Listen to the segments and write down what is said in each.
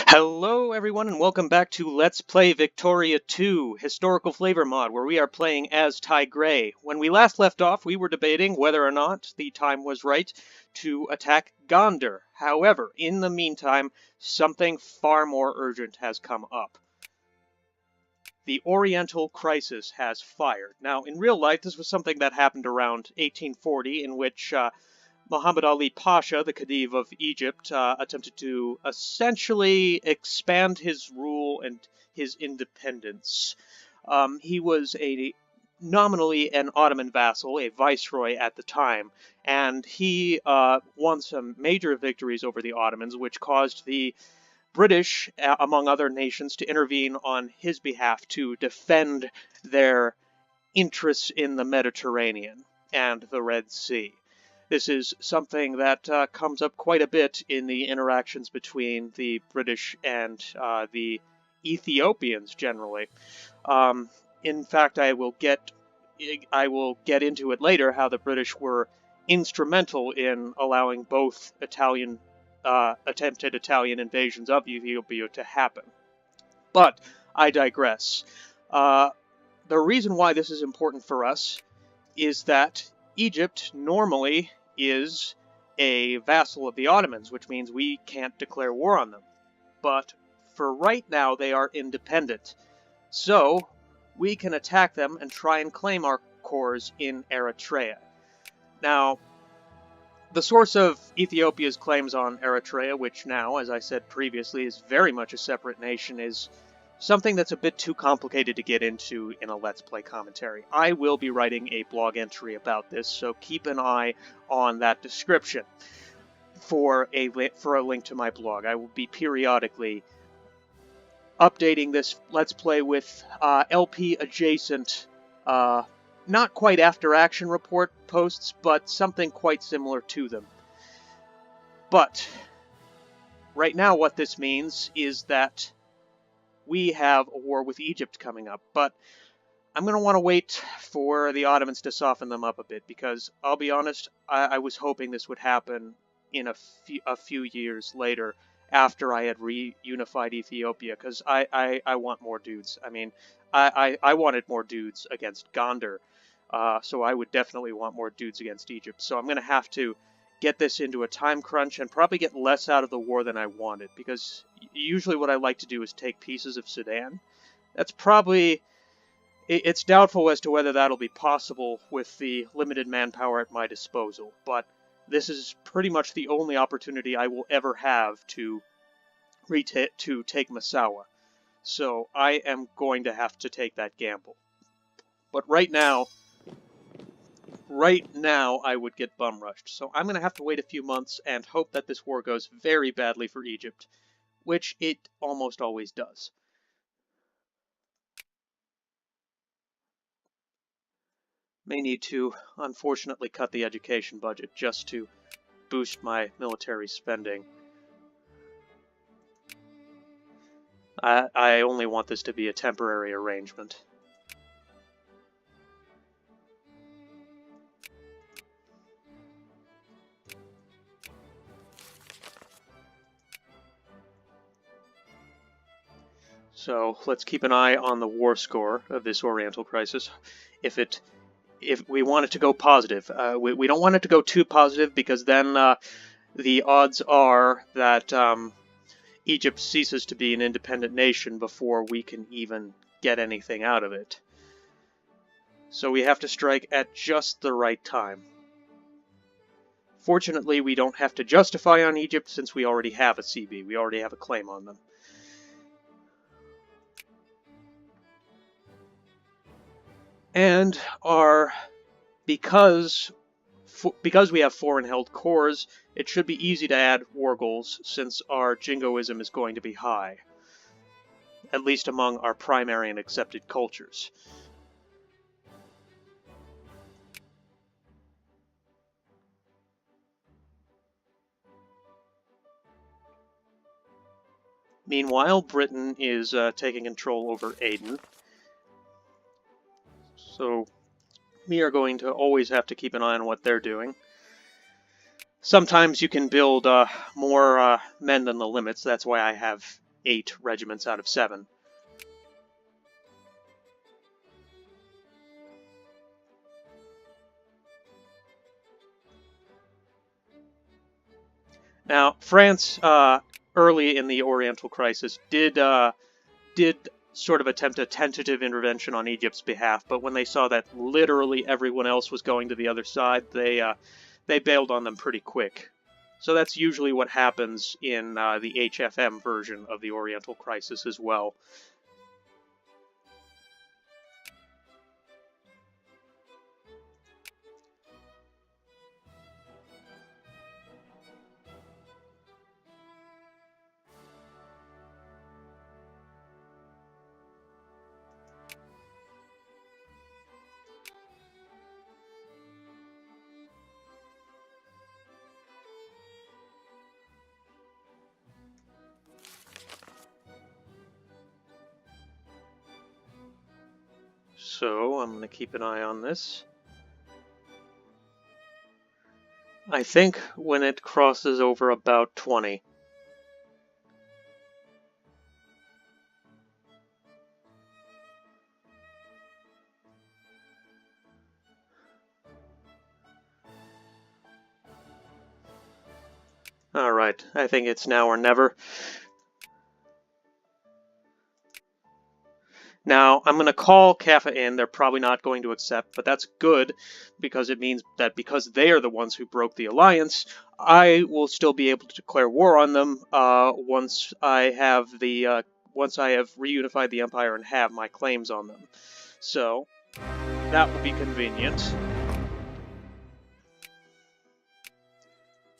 Hello everyone and welcome back to Let's Play Victoria 2, Historical Flavor Mod, where we are playing as Tigray. When we last left off, we were debating whether or not the time was right to attack Gondar. However, in the meantime, something far more urgent has come up. The Oriental Crisis has fired. Now, in real life, this was something that happened around 1840, in which Muhammad Ali Pasha, the Khedive of Egypt, attempted to essentially expand his rule and his independence. He was nominally an Ottoman vassal, a viceroy at the time, and he won some major victories over the Ottomans, which caused the British, among other nations, to intervene on his behalf to defend their interests in the Mediterranean and the Red Sea. This is something that comes up quite a bit in the interactions between the British and the Ethiopians generally. In fact, I will get into it later how the British were instrumental in allowing both attempted Italian invasions of Ethiopia to happen. But I digress. The reason why this is important for us is that Egypt normally is a vassal of the Ottomans, which means we can't declare war on them. But for right now, they are independent. So we can attack them and try and claim our cores in Eritrea. Now, the source of Ethiopia's claims on Eritrea, which now, as I said previously, is very much a separate nation, is something that's a bit too complicated to get into in a Let's Play commentary. I will be writing a blog entry about this, so keep an eye on that description for a link to my blog. I will be periodically updating this Let's Play with LP-adjacent, not quite after-action report posts, but something quite similar to them. But right now what this means is that we have a war with Egypt coming up, but I'm going to want to wait for the Ottomans to soften them up a bit, because I'll be honest, I was hoping this would happen in a few years later after I had reunified Ethiopia, because I want more dudes. I mean, I wanted more dudes against Gondar, so I would definitely want more dudes against Egypt. So I'm going to have to get this into a time crunch and probably get less out of the war than I wanted, because usually what I like to do is take pieces of Sudan. That's probably... It's doubtful as to whether that'll be possible with the limited manpower at my disposal, but this is pretty much the only opportunity I will ever have to take Massawa. So I am going to have to take that gamble. But right now I would get bum rushed. So I'm going to have to wait a few months and hope that this war goes very badly for Egypt, which it almost always does. May need to, unfortunately, cut the education budget just to boost my military spending. I only want this to be a temporary arrangement. So let's keep an eye on the war score of this Oriental Crisis. If we want it to go positive, we don't want it to go too positive, because then the odds are that Egypt ceases to be an independent nation before we can even get anything out of it. So we have to strike at just the right time. Fortunately, we don't have to justify on Egypt, since we already have a CB. We already have a claim on them. And because we have foreign-held cores, it should be easy to add war goals, since our jingoism is going to be high, at least among our primary and accepted cultures. Meanwhile, Britain is taking control over Aden. So we are going to always have to keep an eye on what they're doing. Sometimes you can build more men than the limits. That's why I have 8 regiments out of 7. Now, France, early in the Oriental Crisis, did sort of attempt a tentative intervention on Egypt's behalf, but when they saw that literally everyone else was going to the other side, they bailed on them pretty quick. So that's usually what happens in the HFM version of the Oriental Crisis as well. So I'm going to keep an eye on this. I think when it crosses over about 20. Alright, I think it's now or never. Now, I'm going to call Kaffa in. They're probably not going to accept, but that's good, because it means that because they are the ones who broke the alliance, I will still be able to declare war on them once I have reunified the empire and have my claims on them. So, that will be convenient.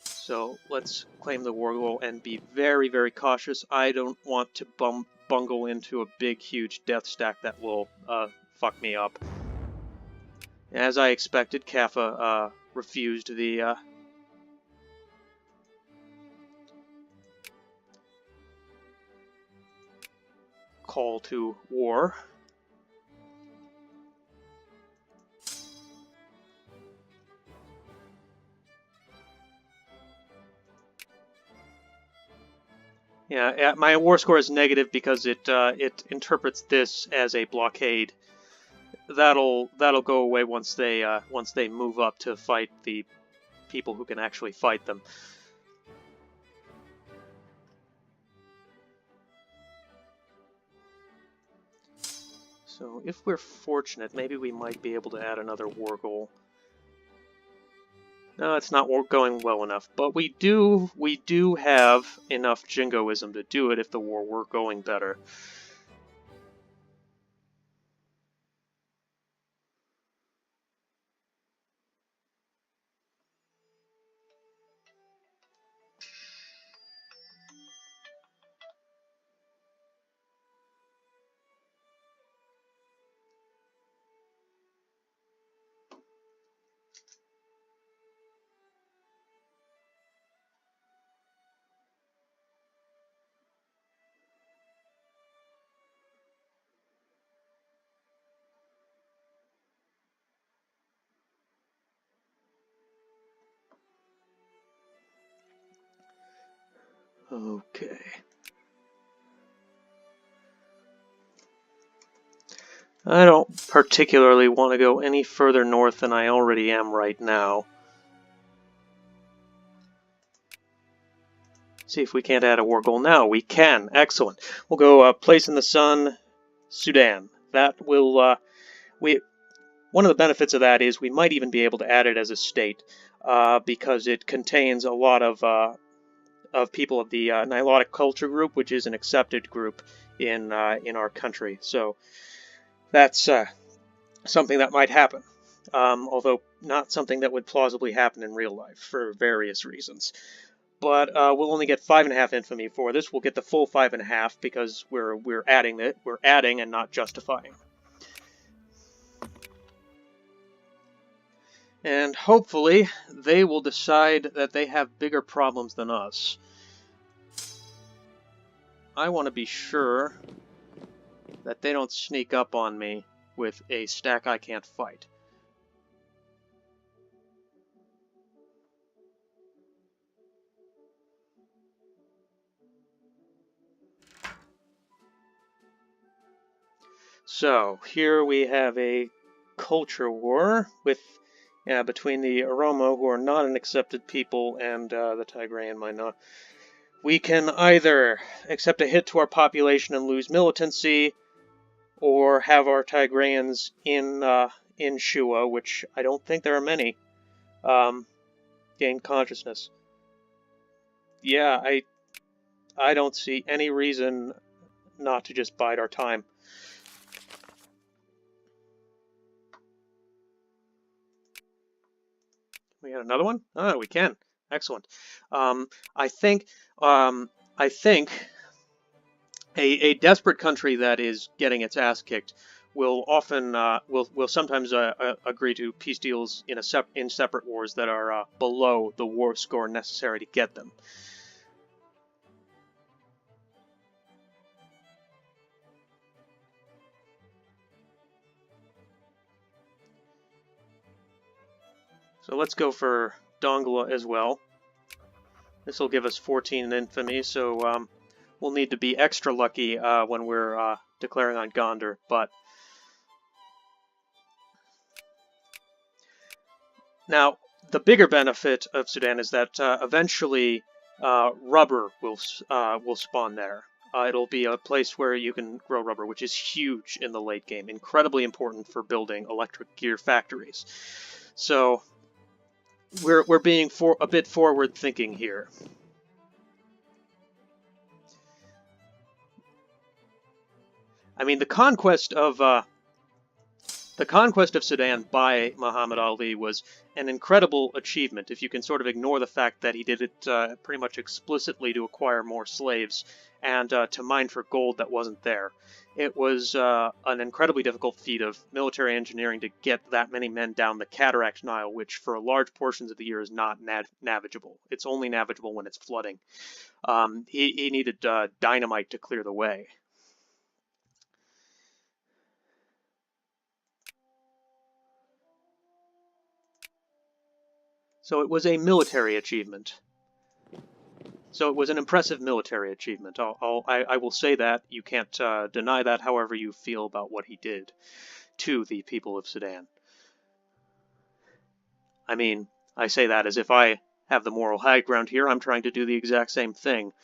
So, let's claim the war goal and be very, very cautious. I don't want to bungle into a big, huge death stack that will fuck me up. As I expected, Kaffa refused the call to war. Yeah, my war score is negative because it interprets this as a blockade. That'll go away once they move up to fight the people who can actually fight them. So if we're fortunate, maybe we might be able to add another war goal. No, it's not going well enough, but we do have enough jingoism to do it if the war were going better. Okay. I don't particularly want to go any further north than I already am right now. See if we can't add a war goal now. We can. Excellent. We'll go Place in the Sun, Sudan. That will... one of the benefits of that is we might even be able to add it as a state, because it contains a lot of people of the Nilotic culture group, which is an accepted group in our country. So that's something that might happen, although not something that would plausibly happen in real life for various reasons. But we'll only get 5.5 infamy for this. We'll get the full 5.5 because we're adding it. We're adding and not justifying. And hopefully they will decide that they have bigger problems than us. I want to be sure that they don't sneak up on me with a stack I can't fight. So here we have a culture war between the Oromo, who are not an accepted people, and the Tigrayan might. We can either accept a hit to our population and lose militancy, or have our Tigrayans in Shua, which I don't think there are many, gain consciousness. Yeah, I don't see any reason not to just bide our time. We got another one? Oh, we can. Excellent. I think a desperate country that is getting its ass kicked will often will sometimes agree to peace deals in separate wars that are below the war score necessary to get them. So let's go for Dongola as well. This will give us 14 in infamy, so we'll need to be extra lucky when we're declaring on Gondar, but now the bigger benefit of Sudan is that eventually rubber will spawn there. It'll be a place where you can grow rubber, which is huge in the late game, incredibly important for building electric gear factories. So we're being a bit forward thinking here. I mean, the conquest of Sudan by Muhammad Ali was an incredible achievement, if you can sort of ignore the fact that he did it pretty much explicitly to acquire more slaves and to mine for gold that wasn't there. It was an incredibly difficult feat of military engineering to get that many men down the Cataract Nile, which for large portions of the year is not navigable. It's only navigable when it's flooding. He needed dynamite to clear the way. So it was a military achievement. So it was an impressive military achievement. I will say that. You can't deny that, however you feel about what he did to the people of Sudan. I mean, I say that as if I have the moral high ground here. I'm trying to do the exact same thing.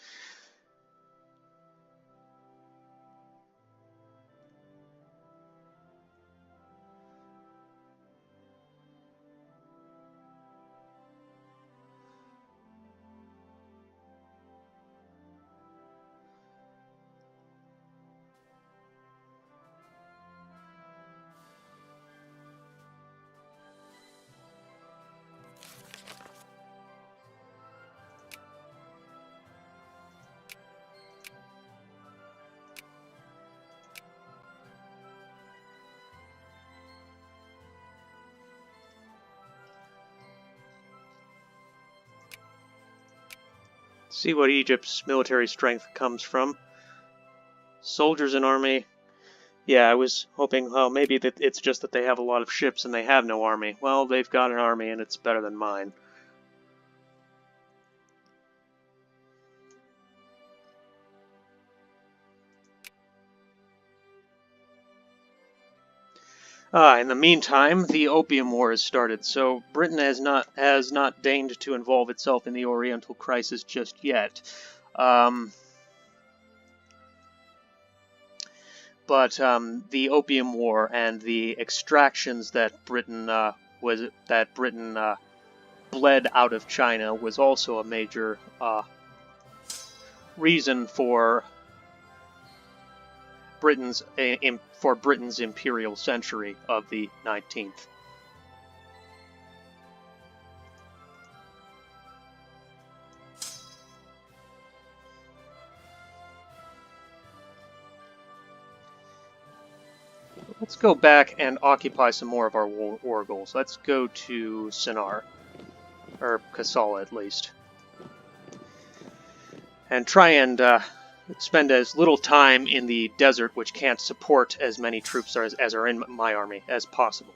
See what Egypt's military strength comes from. Soldiers and army. Yeah, I was hoping, well, maybe that it's just that they have a lot of ships and they have no army. Well, they've got an army and it's better than mine. In the meantime, the Opium War has started, so Britain has not deigned to involve itself in the Oriental crisis just yet. But the Opium War and the extractions that Britain bled out of China was also a major reason for Britain's imperial century of the 19th. Let's go back and occupy some more of our war goals. Let's go to Sinar, or Kassala at least, and try and spend as little time in the desert, which can't support as many troops as are in my army, as possible.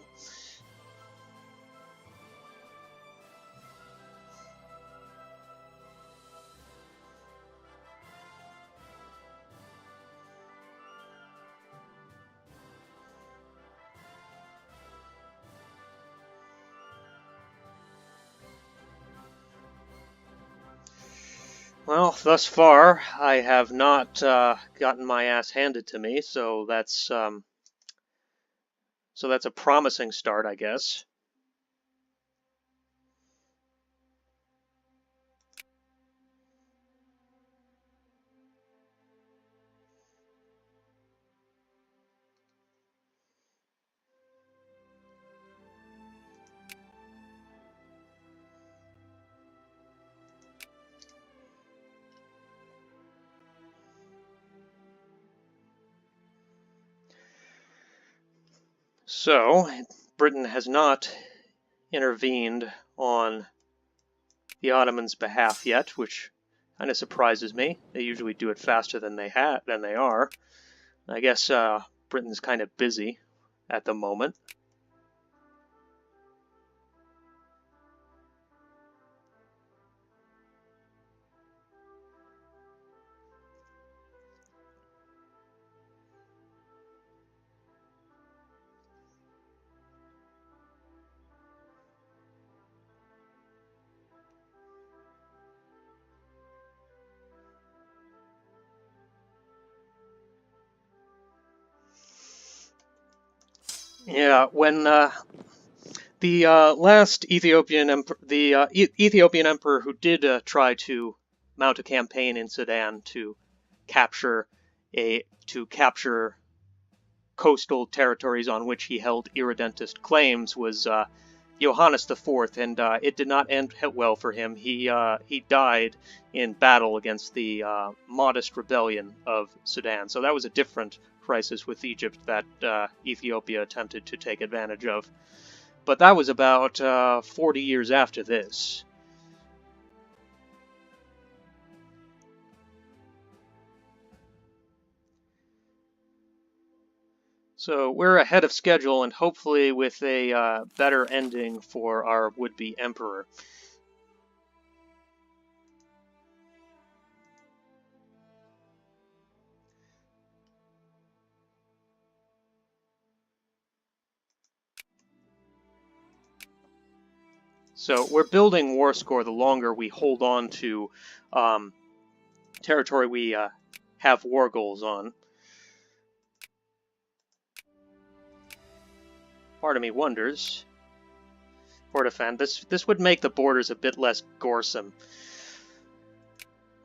Well, thus far, I have not gotten my ass handed to me, so that's a promising start, I guess. So, Britain has not intervened on the Ottomans' behalf yet, which kind of surprises me. They usually do it faster than they are. I guess Britain's kind of busy at the moment. Yeah, when the last Ethiopian Ethiopian emperor who did try to mount a campaign in Sudan to capture coastal territories on which he held irredentist claims was Johannes IV, and it did not end well for him. He died in battle against the modest rebellion of Sudan. So that was a different crisis with Egypt that Ethiopia attempted to take advantage of. But that was about 40 years after this. So we're ahead of schedule, and hopefully with a better ending for our would-be emperor. So we're building war score the longer we hold on to territory we have war goals on. Part of me wonders, Portafan, this would make the borders a bit less goresome.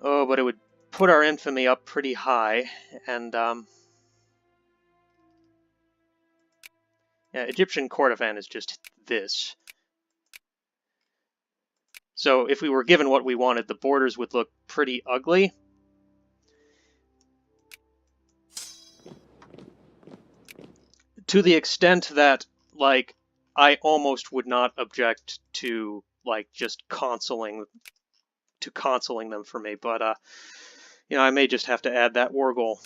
Oh, but it would put our infamy up pretty high, and yeah, Egyptian Kordofan is just this. So if we were given what we wanted, the borders would look pretty ugly. To the extent that, like, I almost would not object to, like, just consuling them for me, but, you know, I may just have to add that war goal.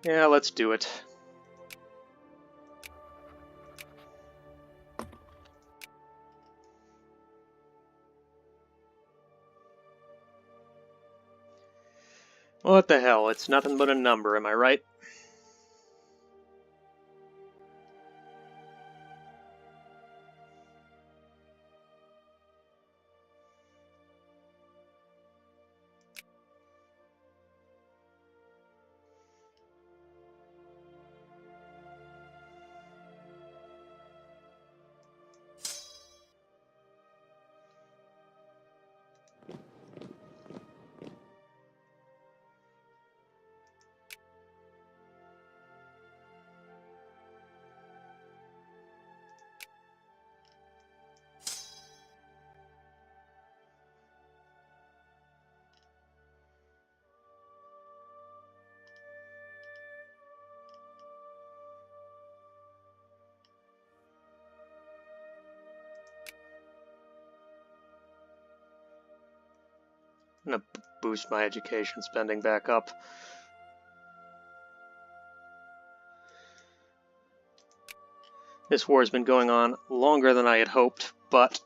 Yeah, let's do it. What the hell, it's nothing but a number, am I right? I'm gonna boost my education spending back up. This war has been going on longer than I had hoped, but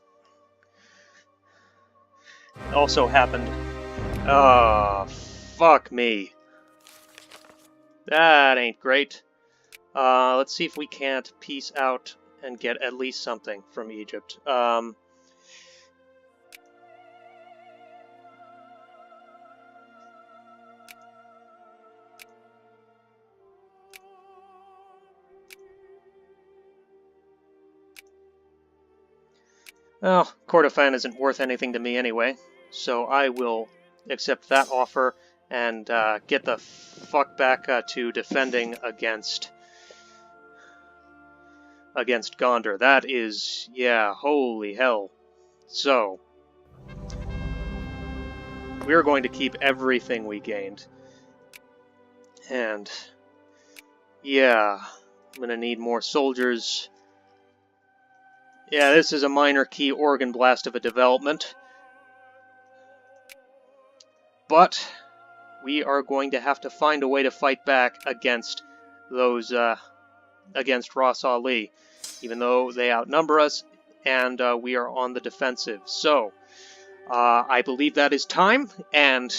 it also happened Oh, fuck me. That ain't great. Let's see if we can't peace out and get at least something from Egypt. Well, Kordofan isn't worth anything to me anyway, so I will accept that offer and get the fuck back to defending against Gondar. That is, yeah, holy hell. So, we're going to keep everything we gained. And, yeah, I'm going to need more soldiers. Yeah, this is a minor key organ blast of a development. But we are going to have to find a way to fight back against those, against Ras Ali, even though they outnumber us and we are on the defensive. So, I believe that is time, and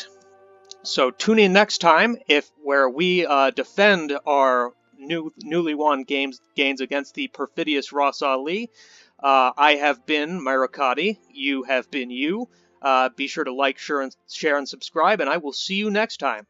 so tune in next time where we defend our newly won gains against the perfidious Ras Ali. I have been Myrakati. You have been you. Be sure to like, share, and subscribe, and I will see you next time.